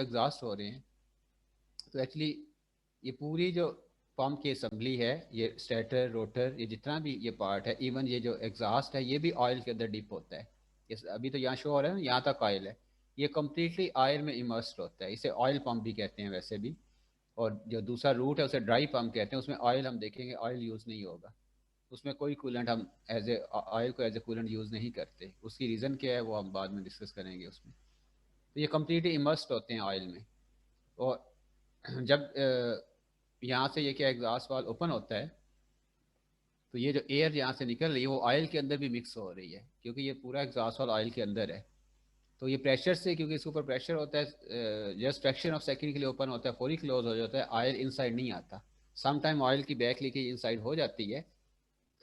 Exhaust हो रहे हैं, तो एक्चुअली ये पूरी जो पंप की असम्बली है, ये स्टेटर रोटर, ये जितना भी ये पार्ट है, इवन ये जो एग्जॉस्ट है, ये भी ऑयल के अंदर डिप होता है। अभी तो यहाँ शो हो रहा है ना, यहाँ तक ऑयल है, ये कम्प्लीटली ऑयल में इमर्स्ड होता है। इसे ऑयल पंप भी कहते हैं वैसे भी। और जो दूसरा रूट है उसे ड्राई पंप कहते हैं, उसमें ऑयल हम देखेंगे ऑयल यूज़ नहीं होगा, उसमें कोई कूलेंट हम एज ए ऑयल को एज ए कूलेंट यूज़ नहीं करते। उसकी रीज़न क्या है वो हम बाद में डिस्कस करेंगे उसमें। तो ये कम्प्लीटली इमर्स्ड होते हैं ऑयल में। और जब यहाँ से ये क्या एग्जॉस्ट वाल ओपन होता है, तो ये जो एयर यहाँ से निकल रही है वो ऑयल के अंदर भी मिक्स हो रही है, क्योंकि ये पूरा एग्जॉस्ट वाल ऑयल के अंदर है। तो ये प्रेशर से, क्योंकि इसके ऊपर प्रेशर होता है, जस्ट फ्रैक्शन ऑफ सेकंड के लिए ओपन होता है, फौरी क्लोज हो जाता है, ऑयल इनसाइड नहीं आता। सम टाइम ऑयल की बैक लीकेज इनसाइड हो जाती है।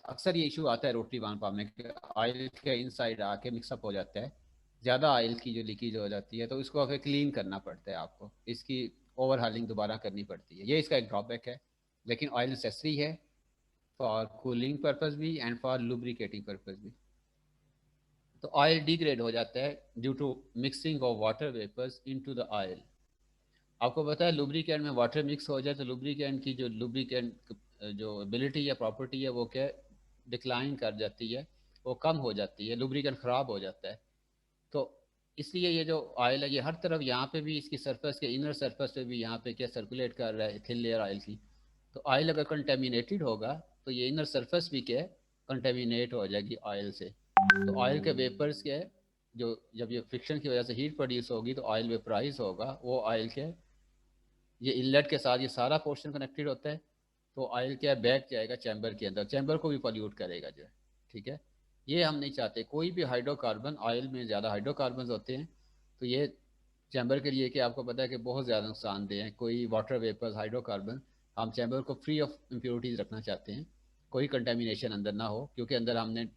अक्सर ये इशू आता है रोटरी वाल्व पंप में, ऑयल के इनसाइड आके मिक्सअप हो जाता है, ज़्यादा ऑयल की जो लीकेज हो जाती है, तो इसको फिर क्लीन करना पड़ता है आपको, इसकी ओवर हालिंग दोबारा करनी पड़ती है। ये इसका एक ड्रॉबैक है, लेकिन ऑयल नेसेसरी है फॉर कूलिंग पर्पज भी एंड फॉर लुब्रिकेटिंग पर्पज भी। तो ऑयल डिग्रेड हो जाता है due to mixing of water vapours into the oil. आपको पता है लुब्रिकेंट में वाटर मिक्स हो जाए तो लुब्रिकेंट की जो लुब्रिकेंट जो एबिलिटी या प्रॉपर्टी है वो क्या डिक्लाइन कर जाती है, वो कम हो जाती है, लुब्रिकेंट ख़राब हो जाता है। तो इसलिए ये जो ऑयल है ये हर तरफ, यहाँ पे भी इसकी सरफेस के इनर सरफेस पे भी यहाँ पे क्या सर्कुलेट कर रहा है थिन लेयर ऑयल की। तो ऑयल अगर कंटेमिनेटेड होगा तो ये इनर सरफेस भी क्या है कंटेमिनेट हो जाएगी ऑयल से। तो ऑयल के वेपर्स क्या है, जो जब ये फ्रिक्शन की वजह से हीट प्रोड्यूस होगी तो ऑयल वेपराइज होगा, वो ऑयल के ये इनलेट के साथ ये सारा पोर्शन कनेक्टेड होता है। तो ऑयल क्या है बैक जाएगा चैम्बर के अंदर, चैम्बर को भी पॉल्यूट करेगा जो है। ठीक है, ये हम नहीं चाहते। कोई भी हाइड्रोकार्बन, ऑयल में ज़्यादा हाइड्रोकार्बन होते हैं, तो ये चैम्बर के लिए कि आपको पता है कि बहुत ज़्यादा नुकसानदेह है। कोई वाटर वेपर्स हाइड्रोकार्बन, हम चैम्बर को फ्री ऑफ इम्प्योरिटीज़ रखना चाहते हैं, कोई कंटेमिनेशन अंदर ना हो, क्योंकि अंदर हमने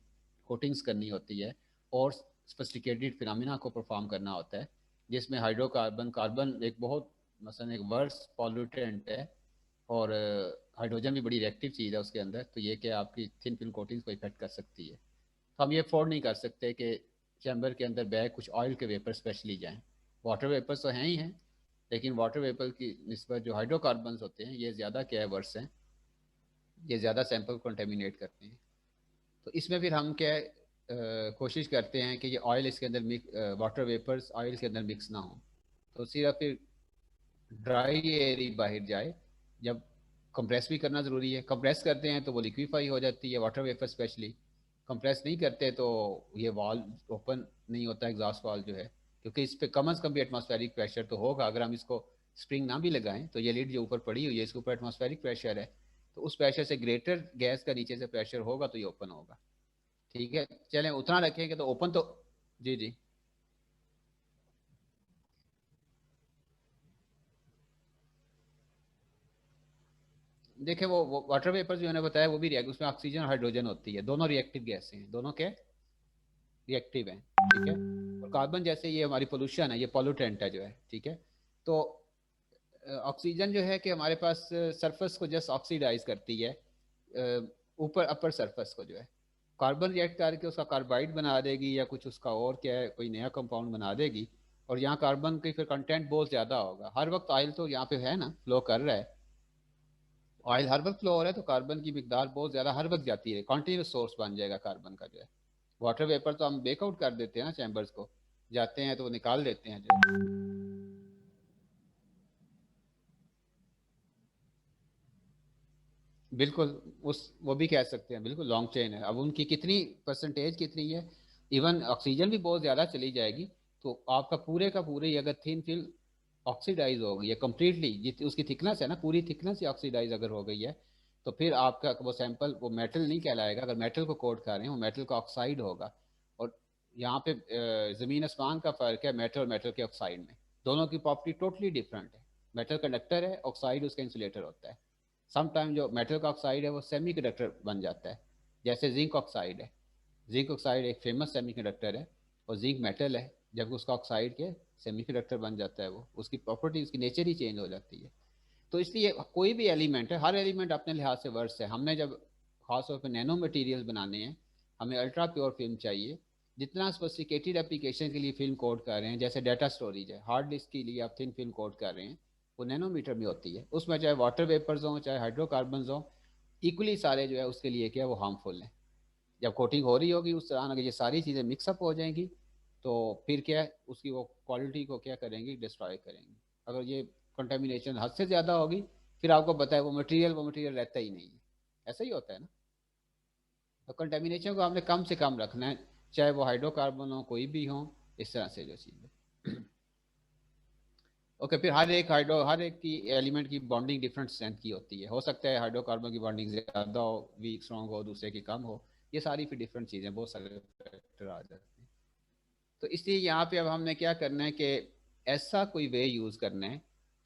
कोटिंग्स करनी होती है और सोफिस्टिकेटेड फिनोमिना को परफॉर्म करना होता है, जिसमें हाइड्रोकार्बन, कार्बन एक बहुत मसलन एक वर्स पॉल्यूटेंट है, और हाइड्रोजन भी बड़ी रिएक्टिव चीज़ है उसके अंदर। तो ये कि आपकी थिन फिल्म कोटिंग्स को इफेक्ट कर सकती है। तो हम ये अफोर्ड नहीं कर सकते कि चैम्बर के अंदर बैग कुछ ऑयल के वेपर स्पेशली जाएँ। वाटर वेपर्स तो हैं ही हैं, लेकिन वाटर वेपर की निस्बत जो हाइड्रोकार्बन होते हैं ये ज़्यादा क्या है वर्स हैं, ये ज़्यादा सैंपल कंटेमिनेट करते हैं। तो इसमें फिर हम क्या है, कोशिश करते हैं कि ये ऑयल इसके अंदर मिक्स, वाटर वेपर्स ऑयल के अंदर मिक्स ना हो, तो सिर्फ फिर ड्राई एयर ही बाहर जाए। जब कंप्रेस भी करना ज़रूरी है, कंप्रेस करते हैं तो वो लिक्विफाई हो जाती है वाटर वेपर स्पेशली। कंप्रेस नहीं करते तो ये वाल्व ओपन नहीं होता एग्जॉस्ट वाल्व जो है, क्योंकि इस पर कम अज़ कम भी एटमॉस्फेरिक प्रेशर तो होगा। अगर हम इसको स्प्रिंग ना भी लगाएं तो ये लीड जो ऊपर पड़ी हुई है इसके ऊपर एटमॉस्फेरिक प्रेशर है, तो उस प्रेशर से ग्रेटर गैस का नीचे से प्रेशर होगा तो ये ओपन होगा। ठीक है, चलें उतना रखेंगे तो ओपन तो। जी जी। देखिए वो वाटर वेपर जो मैंने बताया वो भी रिएक्ट, उसमें ऑक्सीजन और हाइड्रोजन होती है, दोनों रिएक्टिव गैसें हैं, दोनों के रिएक्टिव हैं। ठीक है, और कार्बन जैसे ये हमारी पोल्यूशन है, ये पॉल्यूटेंट है जो है। ठीक है, तो ऑक्सीजन जो है कि हमारे पास सरफेस को जस्ट ऑक्सीडाइज करती है, ऊपर अपर सरफेस को जो है। कार्बन रिएक्ट करके उसका कार्बाइड बना देगी या कुछ उसका और क्या है कोई नया कंपाउंड बना देगी, और यहाँ कार्बन की फिर कंटेंट बहुत ज़्यादा होगा। हर वक्त ऑयल तो यहाँ पे है ना, फ्लो कर रहा है, ऑयल हर वक्त फ्लो हो रहा है, तो कार्बन की मिकदार बहुत ज़्यादा हर वक्त जाती है, कॉन्टीन्यूस सोर्स बन जाएगा कार्बन का जो है। वाटर वेपर तो हम बेकआउट कर देते हैं ना, चैम्बर्स को जाते हैं तो वो निकाल देते हैं जो। बिल्कुल, उस वो भी कह सकते हैं, बिल्कुल लॉन्ग चेन है। अब उनकी कितनी परसेंटेज कितनी है, इवन ऑक्सीजन भी बहुत ज़्यादा चली जाएगी, तो आपका पूरे का पूरे ही अगर थिन फिल्म ऑक्सीडाइज हो गई है कम्प्लीटली, जितनी उसकी थिकनेस है ना, पूरी थिकनेस ही ऑक्सीडाइज अगर हो गई है, तो फिर आपका वो सैंपल वो मेटल नहीं कहलाएगा। अगर मेटल को कोट कर रहे हैं वो मेटल का ऑक्साइड होगा। और यहाँ पे ज़मीन आसमान का फ़र्क है मेटल और मेटल के ऑक्साइड में, दोनों की प्रॉपर्टी टोटली डिफरेंट है। मेटल कंडक्टर है, ऑक्साइड उसका इंसुलेटर होता है। समटाइम जो मेटल का ऑक्साइड है वो सेमी कंडक्टर बन जाता है, जैसे जिंक ऑक्साइड है। जिंक ऑक्साइड एक फेमस सेमी कंडक्टर है, और जिंक मेटल है, जब उसका ऑक्साइड के सेमी कंडक्टर बन जाता है वो उसकी प्रॉपर्टी उसकी नेचर ही चेंज हो जाती है। तो इसलिए कोई भी एलिमेंट है, हर एलिमेंट अपने लिहाज से वर्स है। हमने जब खास तौर पर नैनो मटेरियल बनाने हैं, हमें अल्ट्रा प्योर फिल्म चाहिए, जितना सोफिस्टिकेटेड एप्लीकेशन के लिए फिल्म कोड कर रहे हैं, जैसे डाटा स्टोरेज है, हार्ड डिस्क के लिए आप थिन फिल्म कोड कर रहे हैं, वो नैनोमीटर में होती है, उसमें चाहे वाटर वेपर्स हों चाहे हाइड्रोकार्बन हों, इक्वली सारे जो है उसके लिए क्या है वो हार्मफुल है। जब कोटिंग हो रही होगी उस तरह अगर ये सारी चीज़ें मिक्सअप हो जाएंगी तो फिर क्या है उसकी वो क्वालिटी को क्या करेंगी, डिस्ट्रॉय करेंगी। अगर ये कंटेमिनेशन हद से ज़्यादा होगी फिर आपको पता है वो मटेरियल रहता ही नहीं है, ऐसा ही होता है ना। तो कंटेमिनेशन को आपने कम से कम रखना है, चाहे वो हाइड्रोकार्बन हो कोई भी हो, इस तरह से जो चीज़ है। ओके, फिर हर एक की एलिमेंट की बॉन्डिंग डिफरेंट स्ट्रेंथ की होती है, हो सकता है हाइड्रोकार्बन की बॉन्डिंग ज़्यादा हो, वीक स्ट्रॉन्ग हो, दूसरे की कम हो, ये सारी फिर डिफरेंट चीज़ें, बहुत सारे फैक्टर आ जाते हैं। तो इसलिए यहाँ पे अब हमने क्या करना है कि ऐसा कोई वे यूज़ करना है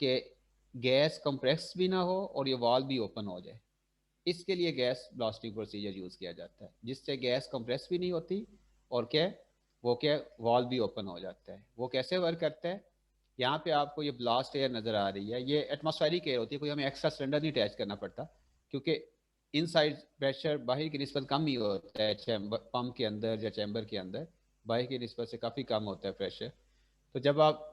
कि गैस कंप्रेस भी ना हो और ये वाल्व भी ओपन हो जाए। इसके लिए गैस ब्लास्टिंग प्रोसीजर यूज़ किया जाता है, जिससे गैस कंप्रेस भी नहीं होती और क्या वो क्या वाल्व भी ओपन हो जाता है। वो कैसे वर्क करता है, यहाँ पे आपको ये ब्लास्ट एयर नज़र आ रही है, ये एटमॉस्फेरिक एयर होती है, कोई हमें एक्स्ट्रा सिलेंडर नहीं अटैच करना पड़ता, क्योंकि इनसाइड प्रेशर बाहर की निस्बत कम ही होता है, चैम्बर पम्प के अंदर या चैम्बर के अंदर बाहर की निस्बत से काफ़ी कम होता है प्रेशर। तो जब आप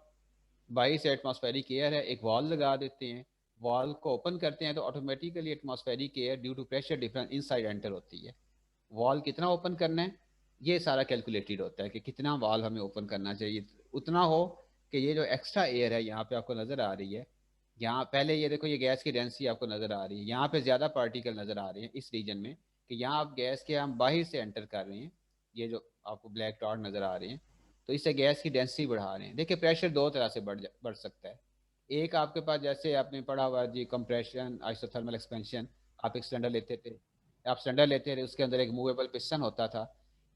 बाई से एटमॉस्फेरिक एयर है, एक वॉल लगा देते हैं, वॉल को ओपन करते हैं तो automatically atmospheric air due to pressure difference inside enter होती है। वॉल कितना ओपन करना है ये सारा कैलकुलेटेड होता है कि कितना वॉल हमें ओपन करना चाहिए, उतना हो कि ये जो एक्स्ट्रा एयर है यहाँ पे आपको नज़र आ रही है, यहाँ पहले ये देखो ये गैस की डेंसिटी आपको नज़र आ रही है, यहाँ पे ज़्यादा पार्टिकल नज़र आ रहे हैं इस रीजन में, कि यहाँ आप गैस के हम बाहर से एंटर कर रहे हैं, ये जो आपको ब्लैक डॉट नज़र आ रहे हैं, तो इससे गैस की डेंसिटी बढ़ा रहे हैं। देखिए प्रेशर दो तरह से बढ़ सकता है। एक आपके पास जैसे आपने पढ़ा हुआ जी कंप्रेशन आइसोथर्मल एक्सपेंशन, आप एक सिलेंडर लेते थे, आप सिलेंडर लेते थे उसके अंदर एक मूवेबल पिस्टन होता था,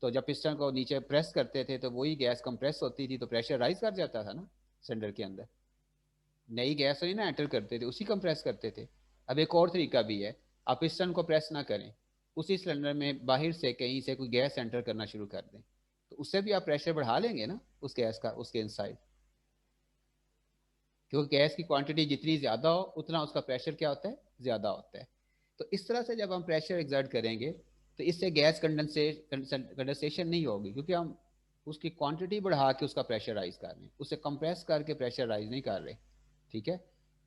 तो जब पिस्टन को नीचे प्रेस करते थे तो वही गैस कंप्रेस होती थी तो प्रेशर राइज कर जाता था ना सिलेंडर के अंदर, नई गैस नहीं ना एंटर करते थे, उसी कंप्रेस करते थे। अब एक और तरीका भी है, आप पिस्टन को प्रेस ना करें, उसी सिलेंडर में बाहर से कहीं से कोई गैस एंटर करना शुरू कर दें, तो उससे भी आप प्रेशर बढ़ा लेंगे ना उस गैस का उसके इनसाइड, क्योंकि गैस की क्वांटिटी जितनी ज़्यादा हो उतना उसका प्रेशर क्या होता है, ज़्यादा होता है। तो इस तरह से जब हम प्रेशर एग्जर्ट करेंगे तो इससे गैस कंडेंसेशन नहीं होगी, क्योंकि हम उसकी क्वांटिटी बढ़ा के उसका प्रेशर राइज कर रहे हैं, उसे कंप्रेस करके प्रेशर राइज नहीं कर रहे। ठीक है,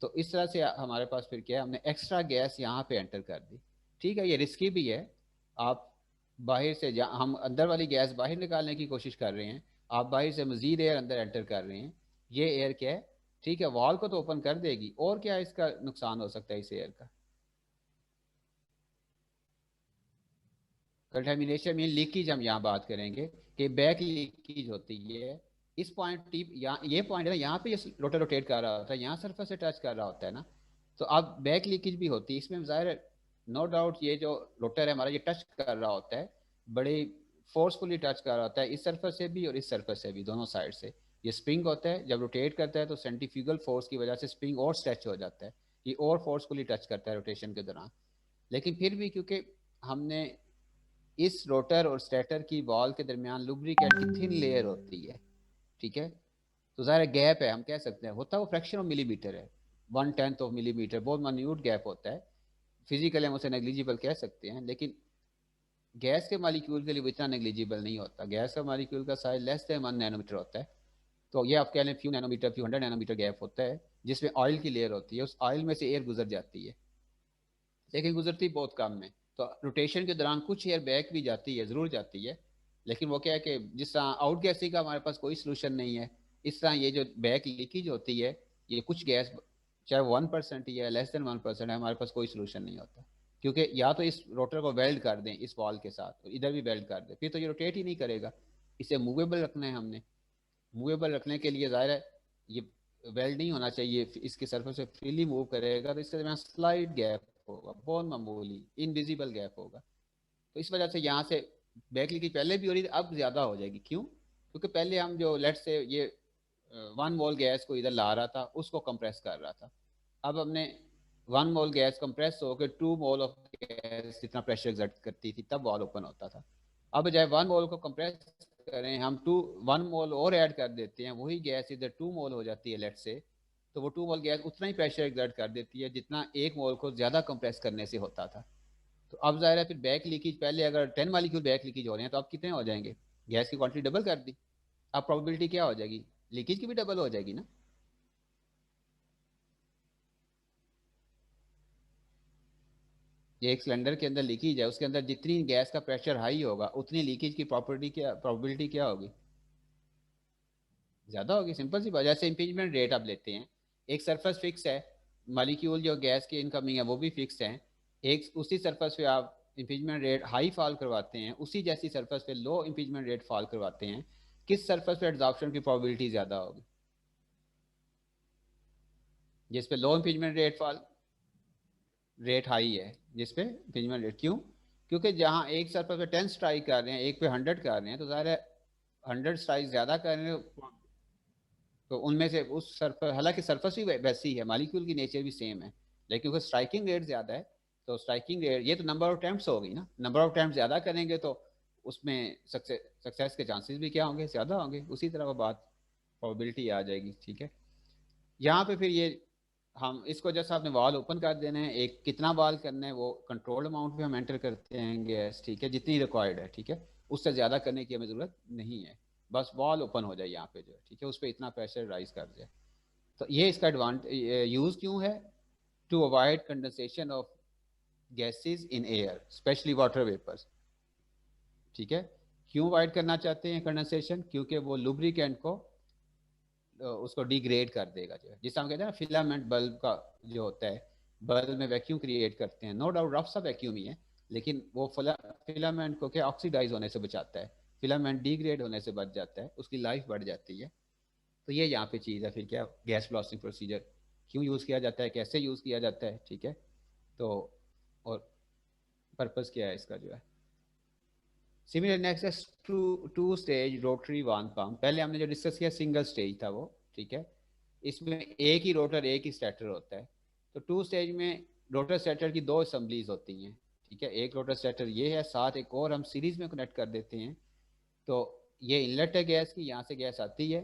तो इस तरह से हमारे पास फिर क्या है, हमने एक्स्ट्रा गैस यहाँ पे एंटर कर दी। ठीक है, ये रिस्की भी है, आप बाहर से हम अंदर वाली गैस बाहर निकालने की कोशिश कर रहे हैं, आप बाहर से मजीद एयर अंदर एंटर कर रहे हैं, ये एयर क्या है, ठीक है वॉल को तो ओपन कर देगी, और क्या इसका नुकसान हो सकता है इस एयर का। कंटेमिनेशन मीन लीकेज, हम यहाँ बात करेंगे कि बैक लीकेज होती है। इस पॉइंट टिप यहाँ ये पॉइंट है ना, यहाँ पे ये रोटर रोटेट कर रहा होता है, यहाँ सरफेस से टच कर रहा होता है ना, तो अब बैक लीकेज भी होती है इसमें, जाहिर है नो डाउट ये जो रोटर है हमारा ये टच कर रहा होता है, बड़े फोर्सफुली टच कर रहा होता है इस सरफेस से भी और इस सरफेस से भी, दोनों साइड से। ये स्प्रिंग होता है, जब रोटेट करता है तो सेंट्रीफ्यूगल फोर्स की वजह से स्प्रिंग और स्ट्रेच हो जाता है, ये और फोर्सफुली टच करता है रोटेशन के दौरान। लेकिन फिर भी क्योंकि हमने इस रोटर और स्टेटर की बॉल के दरमियान लुब्रिकेंट की थिन लेयर होती है, ठीक है, तो ज़ाहिर गैप है, हम कह सकते हैं होता है वो फ्रैक्शन ऑफ मिलीमीटर है, 1/10 ऑफ मिलीमीटर, बहुत मान्यूट गैप होता है, फिजिकली हम उसे नेग्लिजिबल कह सकते हैं, लेकिन गैस के मालिक्यूल के लिए वो इतना नेग्लिजिबल नहीं होता, गैस का मालिक्यूल का साइज लेस देन 1 नैनोमीटर होता है, तो ये आप कह लें few nanometer few 100 nanometer gap होता है, जिसमें ऑयल की लेयर होती है, उस ऑयल में से एयर गुजर जाती है, लेकिन गुजरती बहुत कम है। तो रोटेशन के दौरान कुछ एयर बैक भी जाती है, ज़रूर जाती है, लेकिन वो क्या है कि जिस तरह आउट गैसिंग का हमारे पास कोई सोल्यूशन नहीं है, इस तरह ये जो बैक लीकेज होती है, ये कुछ गैस चाहे 1% या लेस देन 1% है, हमारे पास कोई सोल्यूशन नहीं होता, क्योंकि या तो इस रोटर को वेल्ड कर दें इस वॉल के साथ, तो इधर भी वेल्ड कर दें, फिर तो ये रोटेट ही नहीं करेगा। इसे मूवेबल रखना है हमने, मूवेबल रखने के लिए ज़ाहिर है ये वेल्ड नहीं होना चाहिए, इसके सरफेस से फ्रीली मूव करेगा, तो इसके दरमियान स्लाइड गैप होगा, बहुत मामूली इनविजिबल गैप होगा। तो इस वजह से यहाँ से बैक लीकेज पहले भी हो रही थी, अब ज़्यादा हो जाएगी। क्यों? क्योंकि पहले हम जो लेट से ये 1 मोल गैस को इधर ला रहा था उसको कंप्रेस कर रहा था, अब हमने 1 मोल गैस कंप्रेस होकर 2 मोल ऑफ गैस जितना प्रेशर एग्जर्ट करती थी तब वॉल ओपन होता था, अब बजाय 1 मोल को कंप्रेस करें हम 1 मोल और ऐड कर देते हैं, वही गैस इधर 2 मोल हो जाती है लेट से, तो वो 2 मोल गैस उतना ही प्रेशर एग्जर्ट कर देती है जितना 1 मोल को ज़्यादा कंप्रेस करने से होता था। तो अब ज़ाहिर है फिर बैक लीकेज, पहले अगर 10 मालिक्यूल बैक लीकेज हो रहे हैं तो अब कितने हो जाएंगे, गैस की क्वांटिटी डबल कर दी, अब प्रोबेबिलिटी क्या हो जाएगी, लीकेज की भी डबल हो जाएगी ना। ये एक सिलेंडर के अंदर लीकेज है, उसके अंदर जितनी गैस का प्रेशर हाई होगा उतनी लीकेज की प्रॉपर्टी क्या, प्रोबेबिलिटी क्या होगी, ज़्यादा होगी। सिंपल सी बात। जैसे इम्पीचमेंट रेट आप लेते हैं, एक सरफेस फिक्स है, मालिक्यूल जो गैस की इनकमिंग है वो भी फिक्स है, एक उसी सरफेस पे आप इम्पीचमेंट रेट हाई फॉल करवाते हैं, उसी जैसी सरफेस पे लो इम्पीचमेंट रेट फॉल करवाते हैं, किस सरफेस पे एब्जॉर्प्शन की प्रोबेबिलिटी ज़्यादा होगी, जिस पे लो इम्पीचमेंट रेट हाई है, जिस पे इम्पीचमेंट रेट, क्यों, क्योंकि जहाँ एक सरफेस पे 10 स्ट्राइक कर रहे हैं, एक पे 100 कर रहे हैं, तो ज़ाहिर है 100 स्ट्राइक ज़्यादा कर रहे हैं, तो उनमें से उस सरफेस, हालांकि सरफेस भी वैसी है, मालिक्यूल की नेचर भी सेम है, लेकिन उसका स्ट्राइकिंग रेट ज़्यादा है, तो स्ट्राइकिंग रेट, ये तो नंबर ऑफ अटेम्प्ट्स होगी ना, नंबर ऑफ अटेम्प्ट्स ज़्यादा करेंगे तो उसमें सक्सेस के चांसेस भी क्या होंगे, ज़्यादा होंगे, उसी तरह वो बात प्रोबेबिलिटी आ जाएगी। ठीक है, यहाँ पे फिर ये हम इसको जैसा आपने वाल ओपन कर देना है, एक कितना वाल करना है वो कंट्रोल्ड अमाउंट में हम एंटर करते हैं गैस, ठीक है, जितनी रिक्वायर्ड है, ठीक है, उससे ज़्यादा करने की हमें ज़रूरत नहीं है, बस वॉल ओपन हो जाए यहाँ पे जो है, ठीक है, उस पर इतना प्रेशर राइज कर जाए। तो ये इसका एडवांटेज यूज़ क्यों है, to avoid condensation of gases in air, specially water vapours. ठीक है, क्यों अवॉइड करना चाहते हैं कंडेंसेशन, क्योंकि वो लुब्रिकेंट को उसको डिग्रेड कर देगा, जो है जिससे हम कहते हैं ना फिलामेंट बल्ब का जो होता है, बल्ब में वैक्यूम क्रिएट करते हैं, नो डाउट रफ सा वैक्यूम ही है, लेकिन वो फिलामेंट को क्या ऑक्सीडाइज होने से बचाता है, फिलामेंट डिग्रेड होने से बच जाता है, उसकी लाइफ बढ़ जाती है। तो ये यहाँ पे चीज़ है फिर क्या, गैस ब्लास्टिंग प्रोसीजर क्यों यूज़ किया जाता है, कैसे यूज़ किया जाता है, ठीक है, तो और पर्पज़ क्या है इसका जो है। Similar next to two stage rotary vane pump, पहले हमने जो डिस्कस किया सिंगल स्टेज था वो, ठीक है, इसमें एक ही रोटर एक ही स्टेटर होता है। तो टू स्टेज में रोटर स्टेटर की दो असम्बलीज होती हैं, ठीक है, एक रोटर स्टेटर ये है, साथ एक और हम सीरीज में कनेक्ट कर देते हैं। तो ये इनलेट है गैस की, यहाँ से गैस आती है,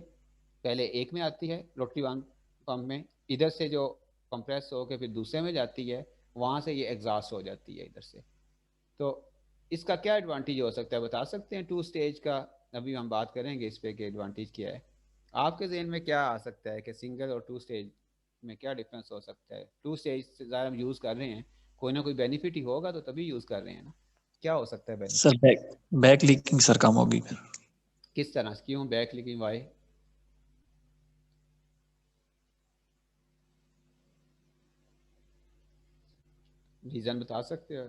पहले एक में आती है रोटरी वान पम्प में, इधर से जो कंप्रेस होकर फिर दूसरे में जाती है, वहाँ से ये एग्जॉस्ट हो जाती है इधर से। तो इसका क्या एडवांटेज हो सकता है बता सकते हैं टू स्टेज का, अभी हम बात करेंगे इस पे कि एडवांटेज क्या है, आपके जहन में क्या आ सकता है कि सिंगल और टू स्टेज में क्या डिफरेंस हो सकता है, टू स्टेज से ज़्यादा हम यूज़ कर रहे हैं, कोई ना कोई बेनिफिट ही होगा तो तभी यूज़ कर रहे हैं ना, क्या हो सकता है benefit, sir back back leaking sir कम होगी फिर। किस तरह, क्यों बैक लीकिंग, वाई, रीज़न बता सकते हो।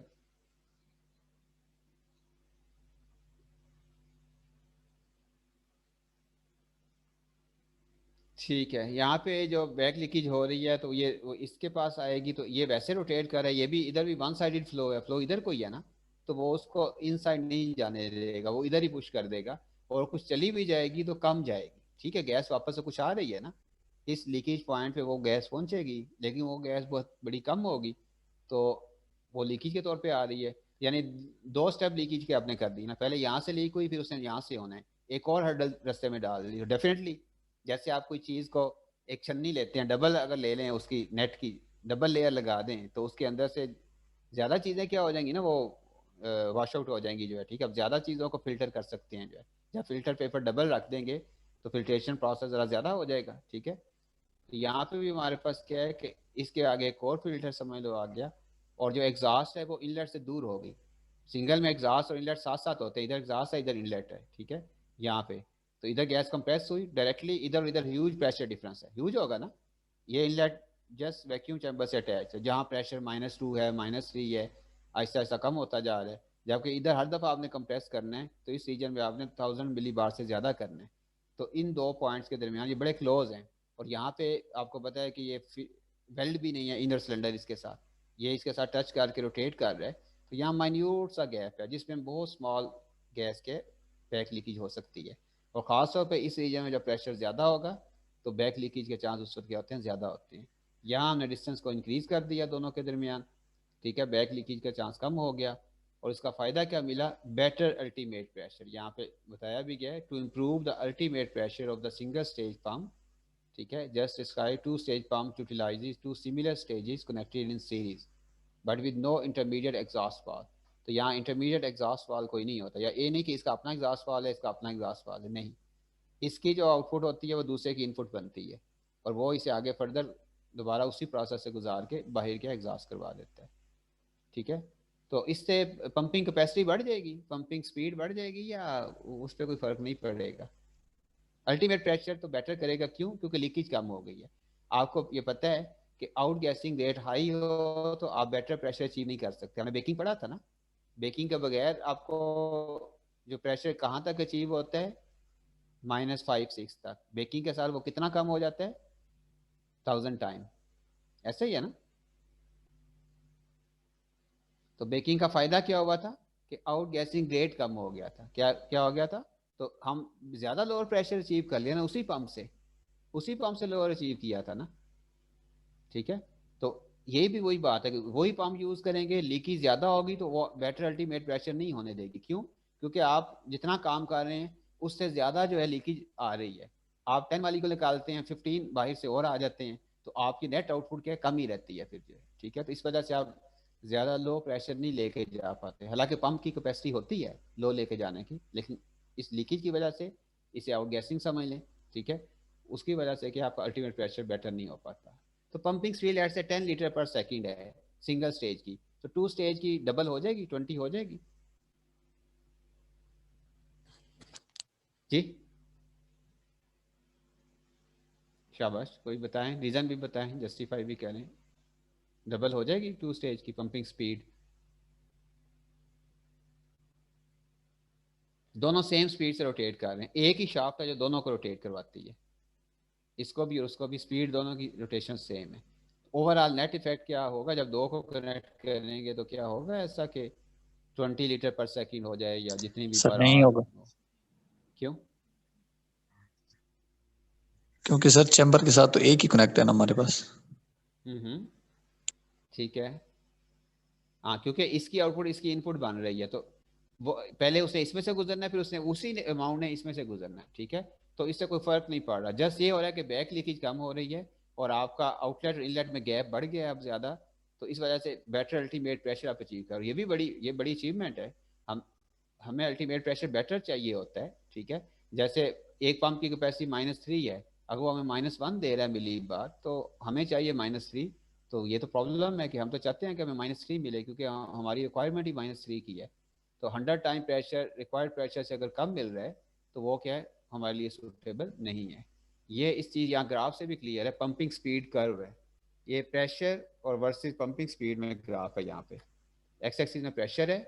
ठीक है, यहाँ पे जो बैक लीकेज हो रही है तो ये वो इसके पास आएगी, तो ये वैसे रोटेट कर रहा है, ये भी इधर भी वन साइडेड फ्लो है, फ्लो इधर को ही है ना, तो वो उसको इन साइड नहीं जाने देगा, वो इधर ही पुश कर देगा, और कुछ चली भी जाएगी तो कम जाएगी, ठीक है, गैस वापस से कुछ आ रही है ना, इस लीकेज पॉइंट पे वो गैस पहुंचेगी, लेकिन वो गैस बहुत बड़ी कम होगी, तो वो लीकेज के तौर पे आ रही है, यानी दो स्टेप लीकेज के आपने कर दी ना, पहले यहाँ से लीक हुई, फिर उसने यहाँ से होना है, एक और हर्डल रास्ते में डाल दी, डेफिनेटली। जैसे आप कोई चीज़ को एक छन्नी लेते हैं, डबल अगर ले लें उसकी नेट की, डबल लेयर लगा दें, तो उसके अंदर से ज़्यादा चीज़ें क्या हो जाएंगी ना, वो वॉश आउट हो जाएंगी जो है, ठीक है, अब ज़्यादा चीज़ों को फिल्टर कर सकते हैं जो है, जब फिल्टर पेपर डबल रख देंगे तो फिल्ट्रेशन प्रोसेस ज़रा ज़्यादा हो जाएगा, ठीक है। तो यहाँ पे भी हमारे पास क्या है कि इसके आगे एक और फिल्टर समझ लो आ गया, और जो एग्जॉस्ट है वो इनलेट से दूर होगी, सिंगल में एग्जॉस्ट और इनलेट साथ साथ होते हैं, इधर एग्जॉस्ट है इधर इनलेट है, ठीक है, यहाँ पे, तो इधर गैस कंप्रेस हुई डायरेक्टली, इधर इधर ह्यूज प्रेशर डिफरेंस है, ह्यूज होगा ना, ये इनलेट जस्ट वैक्यूम चैम्बर से अटैच है, जहाँ प्रेशर -2 है -3 है, आहिस्ता आहिस्ता कम होता जा रहा है, जबकि इधर हर दफ़ा आपने कंप्रेस करना है तो इस रीजन में आपने 1000 मिली बार से ज़्यादा करना है, तो इन दो पॉइंट्स के दरमियान ये बड़े क्लोज हैं, और यहाँ पे आपको पता है कि ये वेल्ड भी नहीं है इनर सिलेंडर इसके साथ, ये इसके साथ टच करके रोटेट कर रहा है, तो यहाँ माइन्यूट सा गैप है जिसमें बहुत स्मॉल गैस के बैक लीकेज हो सकती है, और ख़ास तौर पे इस रीजन में जब प्रेशर ज़्यादा होगा तो बैक लीकेज के चांस उस वक्त क्या होते हैं, ज़्यादा होते हैं। यहाँ हमने डिस्टेंस को इंक्रीज़ कर दिया दोनों के दरमियान, ठीक है, बैक लीकेज का चांस कम हो गया, और इसका फ़ायदा क्या मिला, बेटर अल्टीमेट प्रेशर, यहाँ पे बताया भी गया है, to improve the ultimate pressure of the single stage pump, ठीक है, just describe two stage pump utilises two similar stages connected in series but with no intermediate exhaust path. तो यहाँ इंटरमीडिएट एग्जॉस्ट वाल कोई नहीं होता, या ये नहीं कि इसका अपना एग्जॉस्ट वाल है, इसका अपना एग्जॉस्ट वाल है, नहीं, इसकी जो आउटपुट होती है वो दूसरे की इनपुट बनती है और वो इसे आगे फर्दर दोबारा उसी प्रोसेस से गुजार के बाहर के एग्जॉस्ट करवा देता है। ठीक है, तो इससे पंपिंग कैपेसिटी बढ़ जाएगी, पंपिंग स्पीड बढ़ जाएगी, या उस पर कोई फर्क नहीं पड़ेगा। अल्टीमेट प्रेशर तो बेटर करेगा, क्यों? क्योंकि लीकेज कम हो गई है। आपको ये पता है कि आउट गैसिंग रेट हाई हो तो आप बेटर प्रेशर अचीव नहीं कर सकते। हमने बेकिंग पढ़ा था ना, बेकिंग के बगैर आपको जो प्रेशर कहाँ तक अचीव होता है, -5-6 तक। बेकिंग के साथ वो कितना कम हो जाता है, 1000 टाइम। ऐसा ही है ना। तो बेकिंग का फायदा क्या हुआ था कि आउट गैसिंग रेट कम हो गया था। क्या क्या हो गया था? तो हम ज्यादा लोअर प्रेशर अचीव कर लिया ना, उसी पंप से लोअर अचीव किया था ना। ठीक है, तो ये भी वही बात है कि वही पंप यूज करेंगे, लीकेज ज्यादा होगी तो वो बेटर अल्टीमेट प्रेशर नहीं होने देगी। क्यों? क्योंकि आप जितना काम कर रहे हैं उससे ज्यादा जो है लीकेज आ रही है। आप 10 वाली को निकालते हैं, 15 बाहर से और आ जाते हैं, तो आपकी नेट आउटपुट क्या कम ही रहती है फिर जो है। ठीक है, तो इस वजह से आप ज्यादा लो प्रेशर नहीं लेके जा पाते। हालांकि पंप की कैपेसिटी होती है लो लेके जाने की, लेकिन इस लीकेज की वजह से इसे आउट गैसिंग समझ लें। ठीक है, उसकी वजह से कि आपका अल्टीमेट प्रेशर बेटर नहीं हो पाता। तो पंपिंग स्पीड लेट से 10 लीटर पर सेकंड है सिंगल स्टेज की, तो 2 स्टेज की डबल हो जाएगी, 20 हो जाएगी। जी शाबाश, कोई बताएं, रीजन भी बताएं, जस्टिफाई भी करें। डबल हो जाएगी 2 स्टेज की पंपिंग स्पीड। दोनों सेम स्पीड से रोटेट कर रहे हैं, एक ही शाफ्ट है जो दोनों को रोटेट करवाती है, इसको भी और उसको भी, स्पीड दोनों की रोटेशन सेम है। ओवरऑल नेट इफेक्ट क्या होगा जब दो को कनेक्ट करेंगे, तो क्या होगा ऐसा कि 20 लीटर पर सेकंड हो जाए या जितनी भी सर पर नहीं आवर होगा, हो। क्यों? क्योंकि सर चैम्बर के साथ तो एक ही कनेक्ट है ना हमारे पास। हम्म, ठीक है। हाँ, क्योंकि इसकी आउटपुट इसकी इनपुट बन रही है, तो वो पहले उसने इसमें से गुजरना है, फिर उसने उसी अमाउंट ने इसमें से गुजरना है। ठीक है, तो इससे कोई फर्क नहीं पड़ रहा, जस्ट ये हो रहा है कि बैक लीकेज कम हो रही है और आपका आउटलेट और इनलेट में गैप बढ़ गया है अब ज्यादा, तो इस वजह से बेटर अल्टीमेट प्रेशर आप अचीव करो। ये बड़ी अचीवमेंट है। हम हमें अल्टीमेट प्रेशर बेटर चाहिए होता है। ठीक है, जैसे एक पंप की कैपेसिटी -3 है, अगर वो हमें -1 दे रहा है मिली बार, तो हमें चाहिए -3। तो ये तो प्रॉब्लम है कि हम तो चाहते हैं कि हमें -3 मिले, क्योंकि हमारी रिक्वायरमेंट ही -3 की है। तो 100 टाइम प्रेशर रिक्वायर्ड प्रेशर से अगर कम मिल रहा है तो वो क्या है, हमारे लिए सूटेबल नहीं है। ये इस चीज़ यहाँ ग्राफ से भी क्लियर है, पंपिंग स्पीड कर्व है ये, प्रेशर और वर्सेस पंपिंग स्पीड में ग्राफ है। यहाँ पे एक्स एक्सिस में प्रेशर है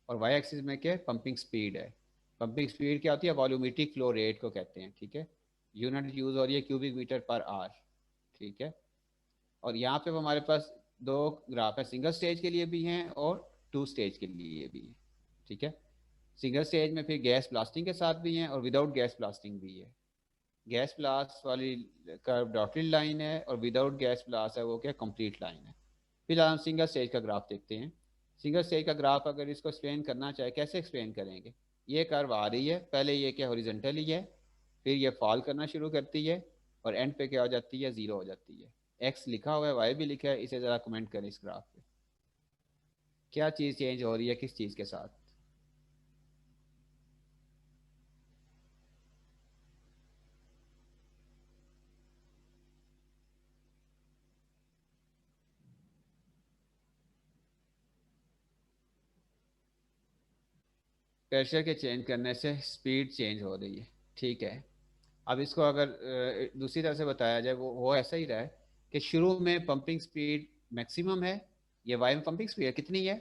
और वाई एक्सिस में क्या है, पंपिंग स्पीड है। पंपिंग स्पीड क्या होती है, वॉल्यूमेट्रिक फ्लो रेट को कहते हैं। ठीक है, यूनिट यूज हो रही है क्यूबिक मीटर पर आवर। ठीक है, और यहाँ पे हमारे पास दो ग्राफ है, सिंगल स्टेज के लिए भी हैं और 2 स्टेज के लिए भी है। ठीक है, सिंगल स्टेज में फिर गैस ब्लास्टिंग के साथ भी हैं और विदाउट गैस ब्लास्टिंग भी है। गैस ब्लास्ट वाली कर्व डॉटेड लाइन है और विदाउट गैस ब्लास्ट है वो क्या, कंप्लीट लाइन है। फिलहाल हम सिंगल स्टेज का ग्राफ देखते हैं। सिंगल स्टेज का ग्राफ अगर इसको एक्सप्लेन करना चाहे, कैसे एक्सप्लेन करेंगे? ये कर्व आ रही है, पहले ये क्या हॉरिजॉन्टली है, फिर ये फॉल करना शुरू करती है और एंड पे क्या हो जाती है, जीरो हो जाती है। एक्स लिखा हुआ है, वाई भी लिखा है, इसे ज़रा कमेंट करें इस ग्राफ पे, क्या चीज़ चेंज हो रही है किस चीज़ के साथ? प्रेशर के चेंज करने से स्पीड चेंज हो रही है। ठीक है, अब इसको अगर दूसरी तरह से बताया जाए, वो ऐसा ही रहा है कि शुरू में पंपिंग स्पीड मैक्सिमम है, ये वाई में पंपिंग स्पीड कितनी है,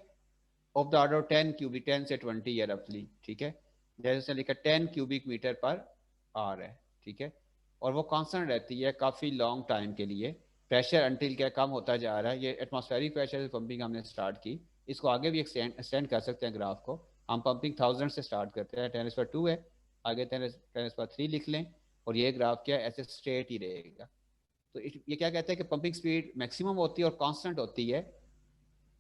ऑफ द ऑर्डर 10 क्यूबिक, 10 से 20 है रफली। ठीक है, जैसे लिखा 10 क्यूबिक मीटर पर आवर है। ठीक है, और वो कांस्टेंट रहती है काफ़ी लॉन्ग टाइम के लिए। प्रेशर अंटिल क्या कम होता जा रहा है, ये एटमॉस्फेरिक प्रेशर से पंपिंग हमने स्टार्ट की, इसको आगे भी एक्सटेंड कर सकते हैं ग्राफ को। हम पंपिंग 1000 से स्टार्ट करते हैं, 10⁻²है, आगे 10⁻³ लिख लें, और ये ग्राफ क्या है, ऐसे स्ट्रेट ही रहेगा। तो ये क्या कहते हैं कि पंपिंग स्पीड मैक्सिमम होती है और कांस्टेंट होती है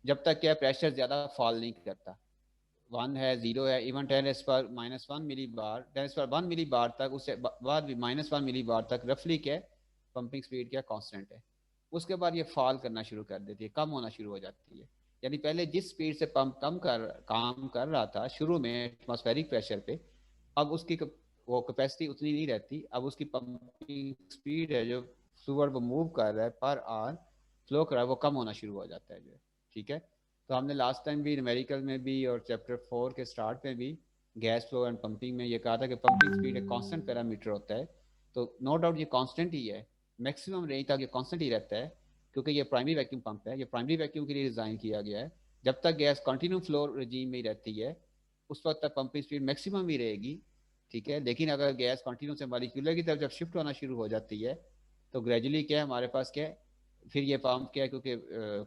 जब तक क्या प्रेशर ज़्यादा फॉल नहीं करता। 1 है, 0 है, इवन 10⁻⁻1 मिली बार, 10⁻1 मिली बार तक, उससे बाद भी -1 मिली बार तक रफली क्या पंपिंग स्पीड क्या कांस्टेंट है। उसके बाद ये फॉल करना शुरू कर देती है, कम होना शुरू हो जाती है। यानी पहले जिस स्पीड से पंप काम कर रहा था शुरू में एटमॉस्फेरिक प्रेशर पे, अब उसकी वो कैपेसिटी उतनी नहीं रहती। अब उसकी पंपिंग स्पीड है जो फ्लूइड वो मूव कर रहा है पर आवर फ्लो कर रहा है, वो कम होना शुरू हो जाता है जो है। ठीक है, तो हमने लास्ट टाइम भी न्यूमेरिकल में भी और चैप्टर 4 के स्टार्ट में भी गैस फ्लो एंड पंपिंग में ये कहा था कि पंपिंग स्पीड एक कांस्टेंट पैरामीटर होता है। तो नो डाउट ये कांस्टेंट ही है, मैक्सिमम रेंज तक ये कांस्टेंट ही रहता है, क्योंकि ये प्राइमरी वैक्यूम पंप है, ये प्राइमरी वैक्यूम के लिए डिज़ाइन किया गया है। जब तक गैस कंटिन्यू फ्लो रजीम में ही रहती है उस वक्त तक पंपिंग स्पीड मैक्सिमम ही रहेगी। ठीक है, लेकिन अगर गैस कंटिन्यू से मॉलिक्यूलर की तरफ जब शिफ्ट होना शुरू हो जाती है तो ग्रेजुअली क्या है हमारे पास क्या है, फिर ये पंप क्या है, क्योंकि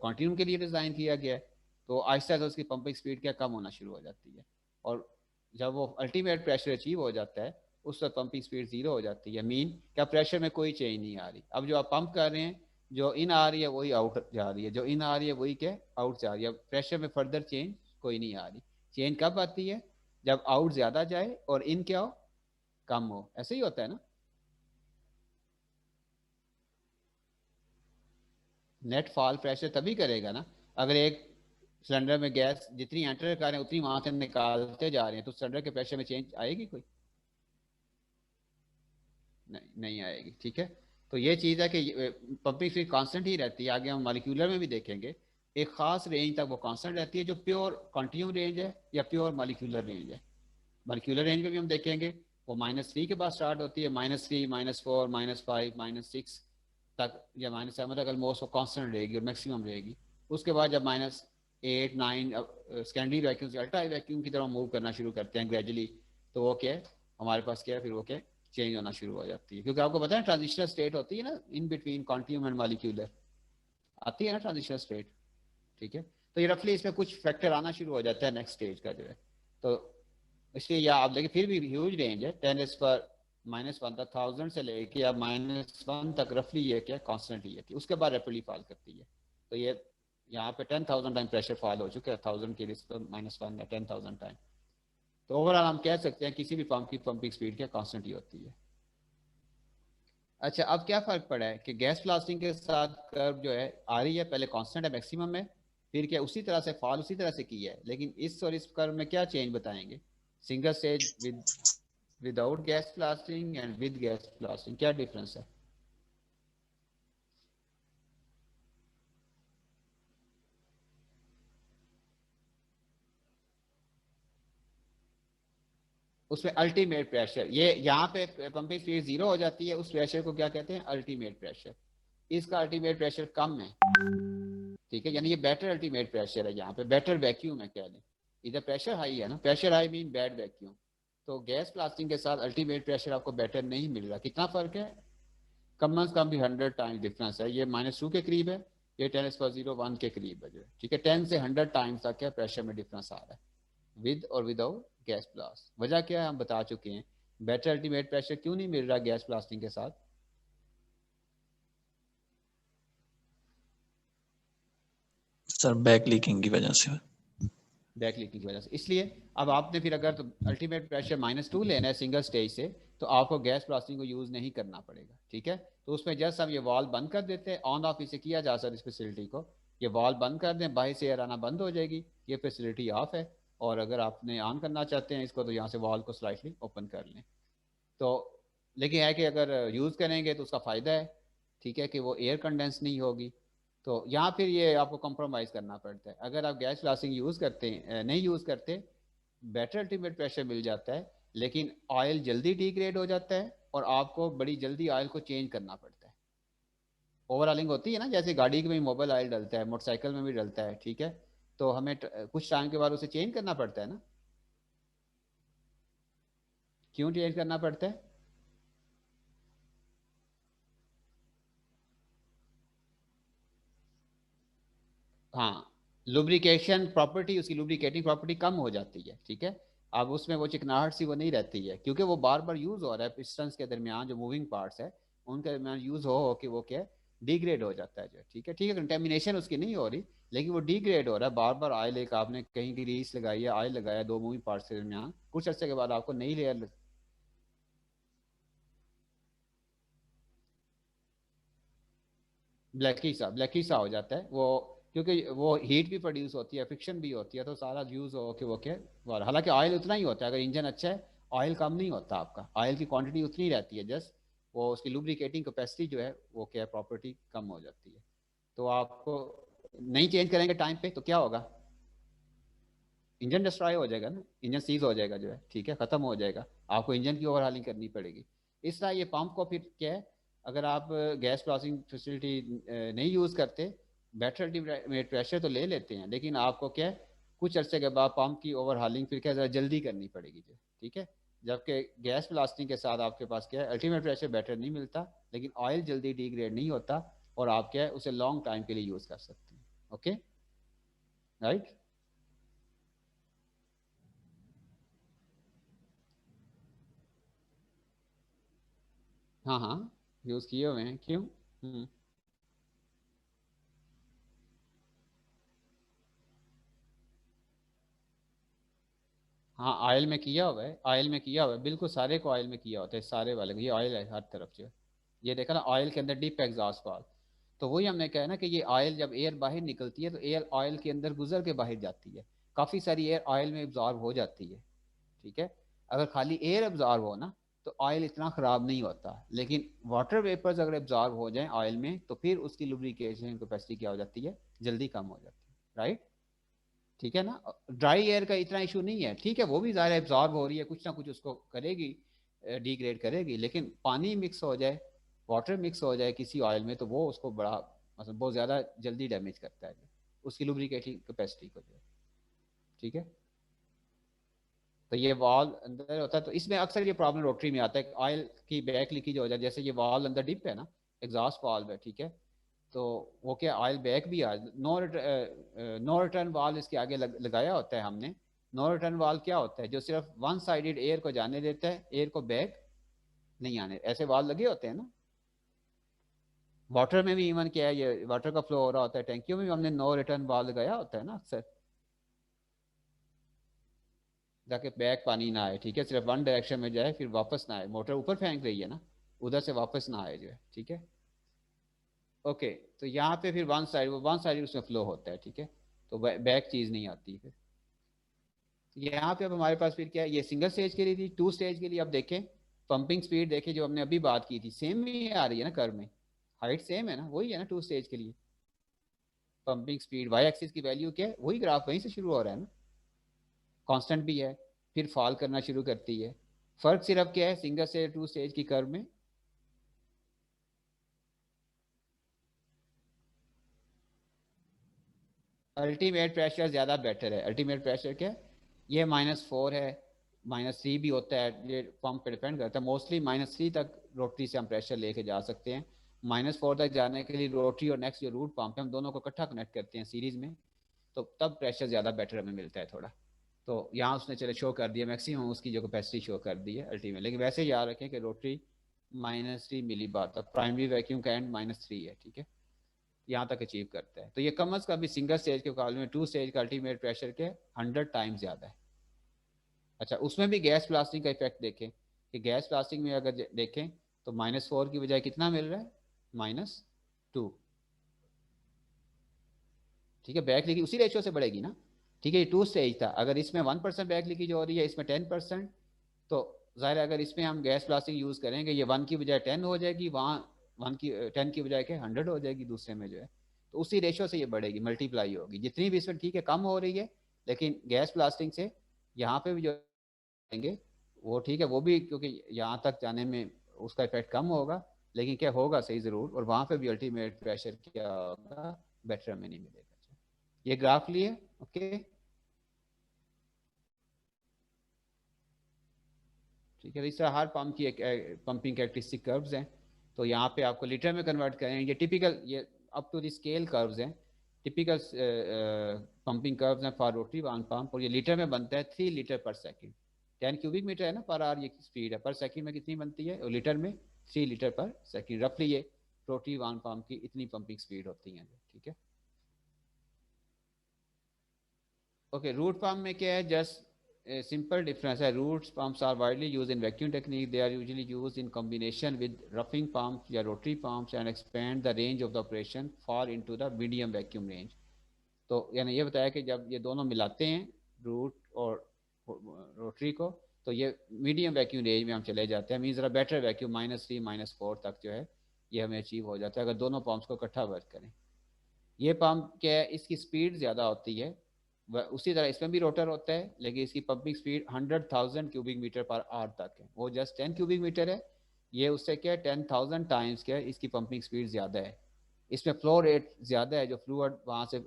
कंटिन्यू के लिए डिज़ाइन किया गया है, तो आहिस्ता आहिस्ता उसकी पंपिंग स्पीड क्या कम होना शुरू हो जाती है। और जब वो अल्टीमेट प्रेशर अचीव हो जाता है उस वक्त पंपिंग स्पीड जीरो हो जाती है। मीन क्या प्रेशर में कोई चेंज नहीं आ रही। अब जो आप पंप कर रहे हैं जो इन आ रही है वही आउट जा रही है, जो इन आ रही है वही क्या आउट जा रही है। प्रेशर में फर्दर चेंज कोई नहीं आ रही। चेंज कब आती है, जब आउट ज़्यादा जाए और इन क्या हो, कम हो। ऐसे ही होता है ना। नेट फॉल प्रेशर तभी करेगा ना अगर एक सिलेंडर में गैस जितनी एंटर कर रहे हैं उतनी वहां से निकालते जा रहे हैं, तो सिलेंडर के प्रेशर में चेंज आएगी कोई? नहीं, नहीं आएगी। ठीक है, तो ये चीज़ है कि पंपिंग स्पीड कांस्टेंट ही रहती है। आगे हम मॉलिक्यूलर में भी देखेंगे एक खास रेंज तक वो कांस्टेंट रहती है, जो प्योर कॉन्टिन्यू रेंज है या प्योर मॉलिक्यूलर रेंज है। मॉलिक्यूलर रेंज में भी हम देखेंगे वो -3 के बाद स्टार्ट होती है, -3, -4, -5, -6 तक या -7 तक ऑलमोस्ट वो कांस्टेंट रहेगी और मैक्सिमम रहेगी। उसके बाद जब -8, 9 सेकेंडरी वैक्यूम से अल्ट्रा वैक्यूम की तरफ मूव करना शुरू करते हैं ग्रेजुअली, तो वो क्या है हमारे पास क्या है, फिर वो क्या चेंज होना शुरू हो जाती है। क्योंकि आपको पता है ट्रांजिशनल स्टेट होती है ना in between continuum and molecular, आती है ना ट्रांजिशनल स्टेट। ठीक है, तो ये रफली इसमें कुछ फैक्टर आना शुरू हो जाता है नेक्स्ट स्टेज का जो है। तो इसलिए या आप देखिए फिर भी ह्यूज रेंज है, 10⁻⁻1 तक 1000 से लेके या -1 तक रफली ये क्या कांस्टेंट ही है, उसके बाद रैपिडली फॉल करती है। तो ये यहाँ पे 10,000 टाइम प्रेशर फॉल हो चुका है, 1000 के रिस्क -1 या 10,000 टाइम। तो ओवरऑल हम कह सकते हैं किसी भी पंप की पंपिंग स्पीड क्या कांस्टेंट ही होती है। अच्छा, अब क्या फ़र्क पड़ा है कि गैस ब्लास्टिंग के साथ कर्व जो है आ रही है पहले कांस्टेंट है मैक्सिमम में, फिर क्या उसी तरह से फॉल उसी तरह से की है, लेकिन इस और इस कर्व में क्या चेंज बताएंगे? Single stage without gas blasting and with gas blasting क्या डिफरेंस है? उसमें अल्टीमेट प्रेशर, ये यहाँ पे पंपिंग स्पीड जीरो हो जाती है, उस प्रेशर को क्या कहते हैं? Ultimate pressure. इसका अल्टीमेट प्रेशर कम है। ठीक है, यानी ये बेटर अल्टीमेट प्रेशर है, यहाँ पे बेटर वैक्यूम है कह लें। इधर प्रेशर हाई है ना, pressure high mean bad vacuum. तो गैस ब्लास्टिंग के साथ अल्टीमेट प्रेशर आपको बेटर नहीं मिल रहा। कितना फर्क है? कम अज कम भी 100 टाइम्स डिफरेंस है। ये -2 के करीब है, ये 10⁻01 के करीब है जो है। ठीक है, 10 से 100 टाइम्स तक क्या प्रेशर में डिफरेंस आ रहा है विद और विदाउट गैस ब्लास्ट। वजह क्या है हम बता चुके हैं। बेटर अल्टीमेट प्रेशर क्यों नहीं मिल रहा गैस ब्लास्टिंग के साथ? सर बैक लीकिंग की वजह से। बैक लीकिंग की वजह से। इसलिए अब आपने फिर अगर तो अल्टीमेट प्रेशर -2 लेना है सिंगल स्टेज से, तो आपको गैस ब्लास्टिंग को यूज़ नहीं करना पड़ेगा। ठीक है, तो उसमें जस्ट हम ये वॉल्व बंद कर देते हैं, ऑन ऑफ इसे किया जा सकता है इस फैसिलिटी को। ये वॉल्व बंद कर दें, बाहर से एयर आना बंद हो जाएगी, ये फैसिलिटी ऑफ है। और अगर आपने ऑन करना चाहते हैं इसको तो यहाँ से वॉल्व को स्लाइटली ओपन कर लें। तो लेकिन है कि अगर यूज़ करेंगे तो उसका फ़ायदा है, ठीक है, कि वो एयर कंडेंस नहीं होगी। तो यहाँ फिर ये आपको कॉम्प्रोमाइज़ करना पड़ता है। अगर आप गैस ब्लास्टिंग यूज़ करते हैं नहीं यूज़ करते, बेटर अल्टीमेट प्रेशर मिल जाता है, लेकिन ऑयल जल्दी डिग्रेड हो जाता है और आपको बड़ी जल्दी ऑयल को चेंज करना पड़ता है। ओवरऑलिंग होती है ना, जैसे गाड़ी में मोबाइल ऑयल डलता है, मोटरसाइकिल में भी डलता है। ठीक है, तो हमें कुछ टाइम के बाद उसे चेंज करना पड़ता है ना। क्यों चेंज करना पड़ता है? हाँ, लुब्रिकेशन प्रॉपर्टी, उसकी लुब्रिकेटिंग प्रॉपर्टी कम हो जाती है। ठीक है, अब उसमें वो चिकनाहट सी वो नहीं रहती है, क्योंकि वो बार बार यूज़ हो रहा है पिस्टन्स के दरमियान, जो मूविंग पार्ट्स है उनके दरमियान यूज़ हो कि वो क्या डिग्रेड हो जाता है जो। ठीक है, ठीक है, कंटेमिनेशन उसकी नहीं हो रही, लेकिन वो डिग्रेड हो रहा है बार बार। ऑयल एक आपने कहीं ग्रीस लगाई है, ऑयल लगाया दो मूविंग पार्ट्स के दरमियान, कुछ अर्से के बाद आपको नई लेयर ब्लैकी सा हो जाता है वो, क्योंकि वो हीट भी प्रोड्यूस होती है, फ्रिक्शन भी होती है, तो सारा यूज़ हो के वो क्या, हालांकि ऑयल उतना ही होता है, अगर इंजन अच्छा है ऑयल कम नहीं होता आपका, ऑयल की क्वांटिटी उतनी रहती है, जस्ट वो उसकी लुब्रिकेटिंग कैपेसिटी जो है वो क्या प्रॉपर्टी कम हो जाती है। तो आपको नहीं चेंज करेंगे टाइम पे तो क्या होगा, इंजन डिस्ट्रॉय हो जाएगा ना, इंजन सीज हो जाएगा जो है, ठीक है, खत्म हो जाएगा, आपको इंजन की ओवरहालिंग करनी पड़ेगी। इस तरह ये पंप को फिर क्या है, अगर आप गैस क्रॉसिंग फैसिलिटी नहीं यूज़ करते, बेटर अल्टीमेट प्रेशर तो ले लेते हैं, लेकिन आपको क्या है कुछ अर्से के बाद पंप की ओवरहालिंग फिर क्या ज़रा जल्दी करनी पड़ेगी जो, ठीक है। जबकि गैस ब्लास्टिंग के साथ आपके पास क्या है अल्टीमेट प्रेशर बेटर नहीं मिलता, लेकिन ऑयल जल्दी डिग्रेड नहीं होता, और आप क्या है उसे लॉन्ग टाइम के लिए यूज़ कर सकते हैं। Okay, right. हाँ हाँ, यूज़ किए हुए हैं, क्यों। हम्म। हाँ ऑयल में किया हुआ है, ऑयल में किया हुआ है, बिल्कुल सारे को ऑयल में किया होता है, सारे वाले को, ये ऑयल है हर तरफ जो है। ये देखा ना ऑयल के अंदर डीप एग्जॉस्ट वाल्व, तो वही हमने कहा ना कि ये ऑयल जब एयर बाहर निकलती है तो एयर ऑयल के अंदर गुजर के बाहर जाती है, काफ़ी सारी एयर ऑयल में एब्जॉर्ब हो जाती है, ठीक है। अगर खाली एयर एब्जॉर्ब हो ना तो ऑयल इतना ख़राब नहीं होता, लेकिन वाटर वेपर्स अगर एब्जॉर्ब हो जाए ऑयल में तो फिर उसकी लुब्रिकेशन कैपेसिटी क्या हो जाती है, जल्दी कम हो जाती है, राइट। ठीक है ना, ड्राई एयर का इतना इशू नहीं है, ठीक है, वो भी ज़्यादा एब्जॉर्ब हो रही है, कुछ ना कुछ उसको करेगी, डिग्रेड करेगी, लेकिन पानी मिक्स हो जाए, वाटर मिक्स हो जाए किसी ऑयल में तो वो उसको बड़ा मतलब बहुत ज़्यादा जल्दी डैमेज करता है उसकी लुब्रिकेटिंग कैपेसिटी को जो है, ठीक है। तो ये वॉल अंदर होता है, तो इसमें अक्सर ये प्रॉब्लम रोटरी में आता है, ऑयल की बैक लीकेज हो जाए, जैसे ये वॉल अंदर डिप है ना, एग्जॉस्ट वाल्व है, ठीक है, तो वो क्या ऑयल बैक भी आ, नो रिटर्न वाल इसके आगे लगाया होता है हमने। नो रिटर्न वाल क्या होता है, जो सिर्फ वन साइडेड एयर को जाने देता है, एयर को बैक नहीं आने, ऐसे वाल लगे होते हैं ना। वाटर में भी इवन क्या है, ये वाटर का फ्लो हो रहा होता है, टैंकियों में भी हमने नो रिटर्न वाल लगाया होता है ना अक्सर, ताकि बैक पानी ना आए, ठीक है, सिर्फ वन डायरेक्शन में जाए फिर वापस ना आए, मोटर ऊपर फेंक रही है ना, उधर से वापस ना आए जो है, ठीक है। ओके, तो यहाँ पे फिर वन साइड उसमें फ्लो होता है, ठीक है, तो बैक चीज़ नहीं आती फिर। यहाँ पे अब हमारे पास फिर क्या है, ये सिंगल स्टेज के लिए थी, टू स्टेज के लिए अब देखें, पंपिंग स्पीड देखें जो हमने अभी बात की थी, सेम ही आ रही है ना कर्व में, हाइट सेम है ना, वही है ना टू स्टेज के लिए। पंपिंग स्पीड वाई एक्सिस की वैल्यू क्या है, वही ग्राफ वहीं से शुरू हो रहा है ना, कांस्टेंट भी है, फिर फॉल करना शुरू करती है। फर्क सिर्फ क्या है सिंगल से टू स्टेज की कर्व में, अल्टीमेट प्रेशर ज़्यादा बेटर है। अल्टीमेट प्रेशर क्या है, ये -4 है, -3 भी होता है, ये पंप पे डिपेंड करता है, मोस्टली -3 तक रोटरी से हम प्रेशर लेके जा सकते हैं। -4 तक जाने के लिए रोटरी और नेक्स्ट जो रूट पंप है हम दोनों को इकट्ठा कनेक्ट करते हैं सीरीज में, तो तब प्रेशर ज़्यादा बेटर हमें मिलता है थोड़ा। तो यहाँ उसने चले शो कर दिया मैक्सिमम उसकी जो कैपेसिटी शो कर दी है अल्टीमेट, लेकिन वैसे याद रखें कि रोटरी -3 मिली बार तक, प्राइमरी वैक्यूम का एंड -3 है, ठीक है, यहाँ तक अचीव करता है। तो ये कम अज़ कम भी सिंगल स्टेज के मुकाबले में टू स्टेज का अल्टीमेट प्रेशर के 100 टाइम्स ज़्यादा है। अच्छा, उसमें भी गैस ब्लास्टिंग का इफेक्ट देखें कि गैस ब्लास्टिंग में अगर देखें तो -4 की बजाय कितना मिल रहा है, -2, ठीक है। बैक लीकेज उसी रेशियो से बढ़ेगी ना, ठीक है, ये टू स्टेज था, अगर इसमें 1% बैक लीकेज हो रही है, इसमें 10%, तो ज़ाहिर है अगर इसमें हम गैस ब्लास्टिंग यूज़ करेंगे ये 1 की बजाय 10 हो जाएगी, वहाँ 10 की बजाय क्या 100 हो जाएगी दूसरे में जो है। तो उसी रेशो से ये बढ़ेगी, मल्टीप्लाई होगी, जितनी भी इसमें ठीक है कम हो रही है, लेकिन गैस ब्लास्टिंग से यहाँ पे भी जो देंगे वो ठीक है, वो भी क्योंकि यहाँ तक जाने में उसका इफेक्ट कम होगा, लेकिन क्या होगा सही ज़रूर, और वहाँ पे भी अल्टीमेट प्रेशर क्या होगा, बेटर हमें नहीं मिलेगा। ये ग्राफ लिए, ओके, ठीक है। इस तरह हर पंप की एक पंपिंग कैरेक्टरिस्टिक कर्व्स हैं, तो यहाँ पे आपको लीटर में कन्वर्ट करें, ये टिपिकल, ये up to the scale curves हैं, टिपिकल पंपिंग कर्व्स हैं फॉर रोटरी वान पंप, और ये लीटर में बनता है 3 लीटर पर सेकंड, 10 क्यूबिक मीटर है ना पर आवर ये स्पीड है, पर सेकंड में कितनी बनती है, और लीटर में 3 लीटर पर सेकंड, रफली ये रोटरी वान पंप की इतनी पंपिंग स्पीड होती है, ठीक है। ओके, रूट पंप में क्या है, जस्ट सिंपल डिफरेंस है, root pumps are widely used in vacuum technique, they are usually used in combination with roughing pumps या rotary pumps and expand the range of the operation far into the medium vacuum range। तो यानी ये बताया कि जब ये दोनों मिलाते हैं रूट और रोटरी को, तो ये मीडियम वैक्यूम रेंज में हम चले जाते हैं। मीन ज़रा बेटर वैक्यूम -3 -4 तक जो है ये हमें अचीव हो जाता है अगर दोनों पंप्स को इकट्ठा वर्क करें। ये पंप क्या है, इसकी स्पीड ज़्यादा होती है, उसी तरह इसमें भी रोटर होता है, लेकिन इसकी पंपिंग स्पीड 100,000 क्यूबिक मीटर पर आवर तक है। वो जस्ट 10 क्यूबिक मीटर है, ये उससे क्या है 10,000 टाइम्स क्या है इसकी पंपिंग स्पीड ज़्यादा है। इसमें फ्लो रेट ज़्यादा है, जो फ्लूड वहाँ से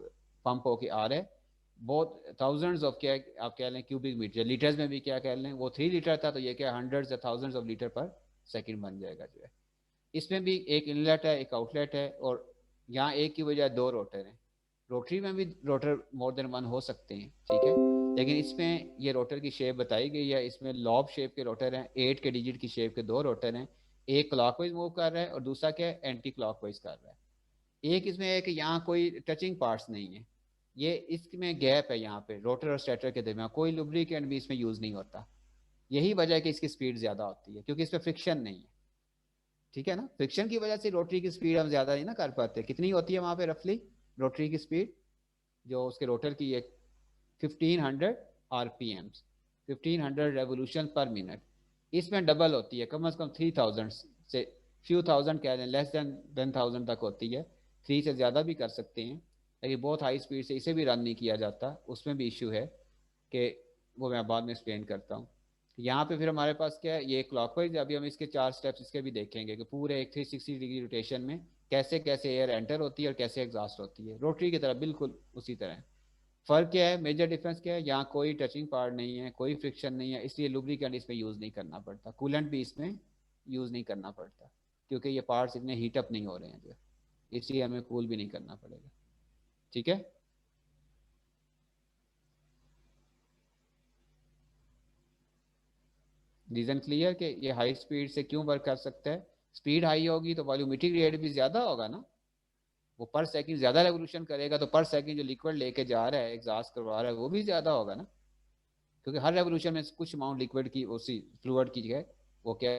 पंप होके आ रहा है बहुत थाउजेंड्स ऑफ क्या आप कह लें क्यूबिक मीटर, लीटर्स में भी क्या कह लें, वो 3 लीटर था तो ये क्या हंड्रेड्स या थाउजेंड्स ऑफ लीटर पर सेकंड बन जाएगा जो है। इसमें भी एक इनलेट है एक आउटलेट है, और यहाँ एक की बजाय दो रोटर हैं। रोटरी में भी रोटर मोर देन वन हो सकते हैं, ठीक है, लेकिन इसमें ये रोटर की शेप बताई गई है। इसमें लॉब शेप के रोटर हैं, 8 के डिजिट की शेप के दो रोटर हैं। एक क्लॉकवाइज मूव कर रहा है और दूसरा क्या है एंटी क्लॉकवाइज कर रहा है। एक इसमें है कि यहाँ कोई टचिंग पार्ट्स नहीं है, ये इसमें गैप है यहाँ पे रोटर और स्टेटर के दरमियान, कोई लुब्रिकेंट भी इसमें यूज़ नहीं होता। यही वजह है कि इसकी स्पीड ज़्यादा होती है, क्योंकि इसमें फ्रिक्शन नहीं है, ठीक है ना। फ्रिक्शन की वजह से रोटरी की स्पीड हम ज़्यादा नहीं ना कर पाते। कितनी होती है वहाँ पे रफली रोटरी की स्पीड, जो उसके रोटर की एक 1500 RPM, 1500 रेवोल्यूशन पर मिनट। इसमें डबल होती है, कम से कम 3000 से फ्यू थाउजेंड कह लें, लेस देन 10,000 तक होती है। 3 से ज़्यादा भी कर सकते हैं, लेकिन बहुत हाई स्पीड से इसे भी रन नहीं किया जाता, उसमें भी इशू है कि वो मैं बाद में एक्सप्लेन करता हूँ। यहाँ पे फिर हमारे पास क्या है, ये क्लॉकवाइज, अभी हम इसके 4 स्टेप्स इसके भी देखेंगे कि पूरे एक 360 डिग्री रोटेशन में कैसे कैसे एयर एंटर होती है और कैसे एग्जॉस्ट होती है, रोटरी की तरह बिल्कुल उसी तरह। फ़र्क क्या है, मेजर डिफरेंस क्या है, यहाँ कोई टचिंग पार्ट नहीं है, कोई फ्रिक्शन नहीं है, इसलिए लुब्रिकेंट इसमें यूज़ नहीं करना पड़ता, कूलेंट भी इसमें यूज़ नहीं करना पड़ता, क्योंकि ये पार्ट्स इतने हीटअप नहीं हो रहे हैं जो, इसलिए हमें कूल भी नहीं करना पड़ेगा, ठीक है। रीज़न क्लियर कि ये हाई स्पीड से क्यों वर्क कर सकता है। स्पीड हाई होगी तो वॉल्यूमेट्रिक रेट भी ज़्यादा होगा ना, वो पर सेकंड ज़्यादा रेवोल्यूशन करेगा, तो पर सेकंड जो लिक्विड लेके जा रहा है एग्जॉस्ट करवा रहा है वो भी ज़्यादा होगा ना, क्योंकि हर रेवोल्यूशन में कुछ अमाउंट लिक्विड की उसी फ्लूइड की है वो क्या